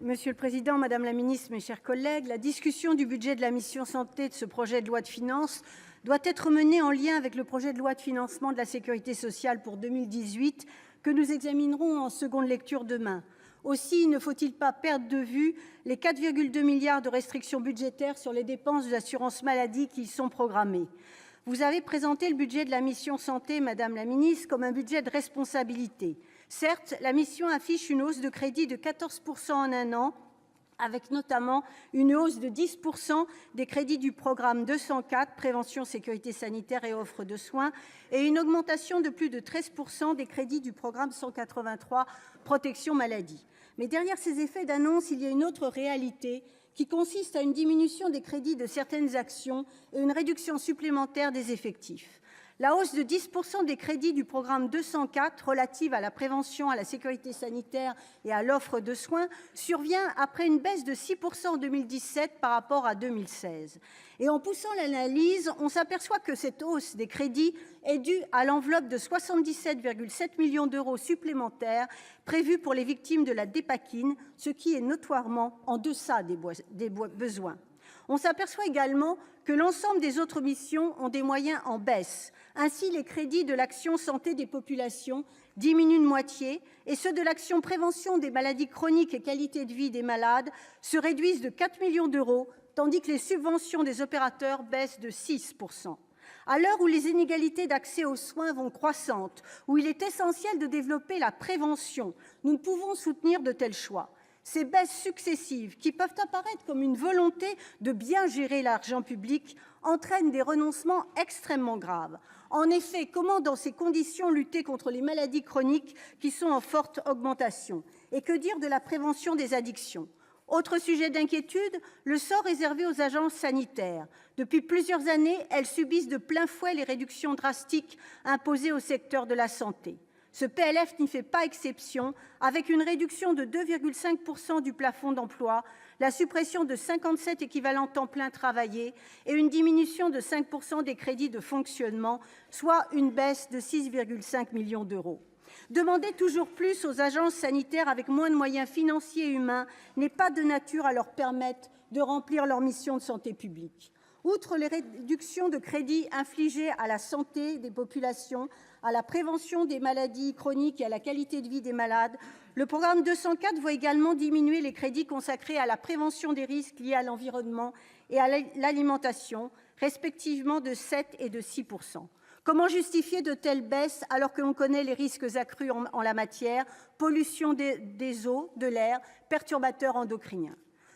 Monsieur le président, madame la ministre, mes chers collègues, la discussion du budget de la mission santé de ce projet de loi de finances doit être menée en lien avec le projet de loi de financement de la sécurité sociale pour 2018 que nous examinerons en seconde lecture demain. Aussi, ne faut-il pas perdre de vue les 4,2 milliards de restrictions budgétaires sur les dépenses de l'assurance maladie qui y sont programmées. Vous avez présenté le budget de la mission santé, madame la ministre, comme un budget de responsabilité. Certes, la mission affiche une hausse de crédit de 14% en un an, avec notamment une hausse de 10% des crédits du programme 204, Prévention, sécurité sanitaire et offre de soins, et une augmentation de plus de 13% des crédits du programme 183, Protection maladie. Mais derrière ces effets d'annonce, il y a une autre réalité qui consiste à une diminution des crédits de certaines actions et une réduction supplémentaire des effectifs. La hausse de 10% des crédits du programme 204 relative à la prévention, à la sécurité sanitaire et à l'offre de soins survient après une baisse de 6% en 2017 par rapport à 2016. Et en poussant l'analyse, on s'aperçoit que cette hausse des crédits est due à l'enveloppe de 77,7 millions d'euros supplémentaires prévue pour les victimes de la dépakine, ce qui est notoirement en deçà des besoins. On s'aperçoit également que l'ensemble des autres missions ont des moyens en baisse. Ainsi, les crédits de l'action santé des populations diminuent de moitié et ceux de l'action prévention des maladies chroniques et qualité de vie des malades se réduisent de 4 millions d'euros, tandis que les subventions des opérateurs baissent de 6%. À l'heure où les inégalités d'accès aux soins vont croissantes, où il est essentiel de développer la prévention, nous ne pouvons soutenir de tels choix. Ces baisses successives, qui peuvent apparaître comme une volonté de bien gérer l'argent public, entraînent des renoncements extrêmement graves. En effet, comment dans ces conditions lutter contre les maladies chroniques qui sont en forte augmentation? Et que dire de la prévention des addictions? Autre sujet d'inquiétude, le sort réservé aux agences sanitaires. Depuis plusieurs années, elles subissent de plein fouet les réductions drastiques imposées au secteur de la santé. Ce PLF n'y fait pas exception, avec une réduction de 2,5% du plafond d'emploi, la suppression de 57 équivalents temps plein travaillés et une diminution de 5% des crédits de fonctionnement, soit une baisse de 6,5 millions d'euros. Demander toujours plus aux agences sanitaires avec moins de moyens financiers et humains n'est pas de nature à leur permettre de remplir leur mission de santé publique. Outre les réductions de crédits infligées à la santé des populations, à la prévention des maladies chroniques et à la qualité de vie des malades, le programme 204 voit également diminuer les crédits consacrés à la prévention des risques liés à l'environnement et à l'alimentation, respectivement de 7 et de 6%. Comment justifier de telles baisses alors que l'on connaît les risques accrus en la matière, pollution des eaux, de l'air, perturbateurs endocriniens?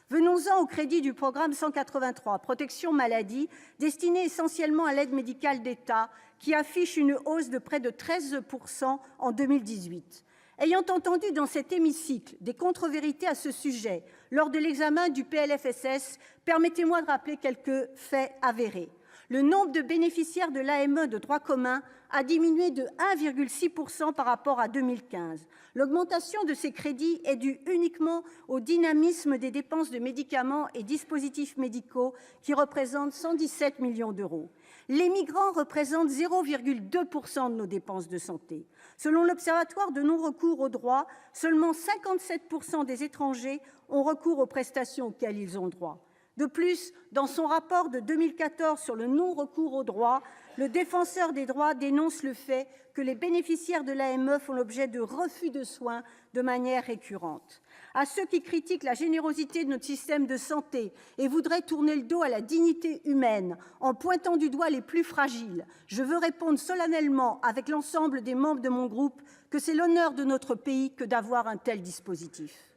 Venons-en au crédit du programme 183, Protection maladie, destiné essentiellement à l'aide médicale d'État, qui affiche une hausse de près de 13% en 2018. Ayant entendu dans cet hémicycle des contre-vérités à ce sujet lors de l'examen du PLFSS, permettez-moi de rappeler quelques faits avérés. Le nombre de bénéficiaires de l'AME de droit commun a diminué de 1,6% par rapport à 2015. L'augmentation de ces crédits est due uniquement au dynamisme des dépenses de médicaments et dispositifs médicaux qui représentent 117 millions d'euros. Les migrants représentent 0,2% de nos dépenses de santé. Selon l'Observatoire de non-recours aux droits, seulement 57% des étrangers ont recours aux prestations auxquelles ils ont droit. De plus, dans son rapport de 2014 sur le non-recours aux droits, le Défenseur des droits dénonce le fait que les bénéficiaires de l'AME font l'objet de refus de soins de manière récurrente. À ceux qui critiquent la générosité de notre système de santé et voudraient tourner le dos à la dignité humaine en pointant du doigt les plus fragiles, je veux répondre solennellement, avec l'ensemble des membres de mon groupe, que c'est l'honneur de notre pays que d'avoir un tel dispositif.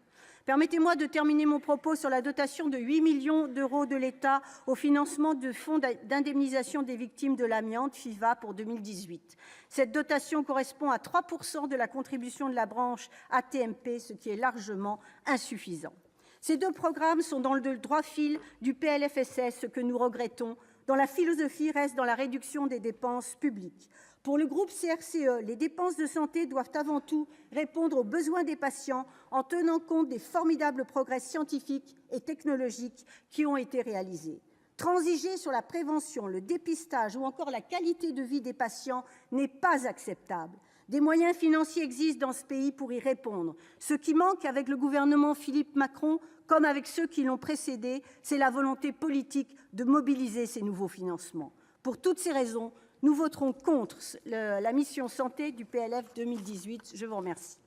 Permettez-moi de terminer mon propos sur la dotation de 8 millions d'euros de l'État au financement du Fonds d'indemnisation des victimes de l'amiante, FIVA, pour 2018. Cette dotation correspond à 3% de la contribution de la branche AT-MP, ce qui est largement insuffisant. Ces deux programmes sont dans le droit fil du PLFSS, ce que nous regrettons, dont la philosophie reste dans la réduction des dépenses publiques. Pour le groupe CRCE, les dépenses de santé doivent avant tout répondre aux besoins des patients en tenant compte des formidables progrès scientifiques et technologiques qui ont été réalisés. Transiger sur la prévention, le dépistage ou encore la qualité de vie des patients n'est pas acceptable. Des moyens financiers existent dans ce pays pour y répondre. Ce qui manque avec le gouvernement Philippe Macron, comme avec ceux qui l'ont précédé, c'est la volonté politique de mobiliser ces nouveaux financements. Pour toutes ces raisons, nous voterons contre la mission santé du PLF 2018. Je vous remercie.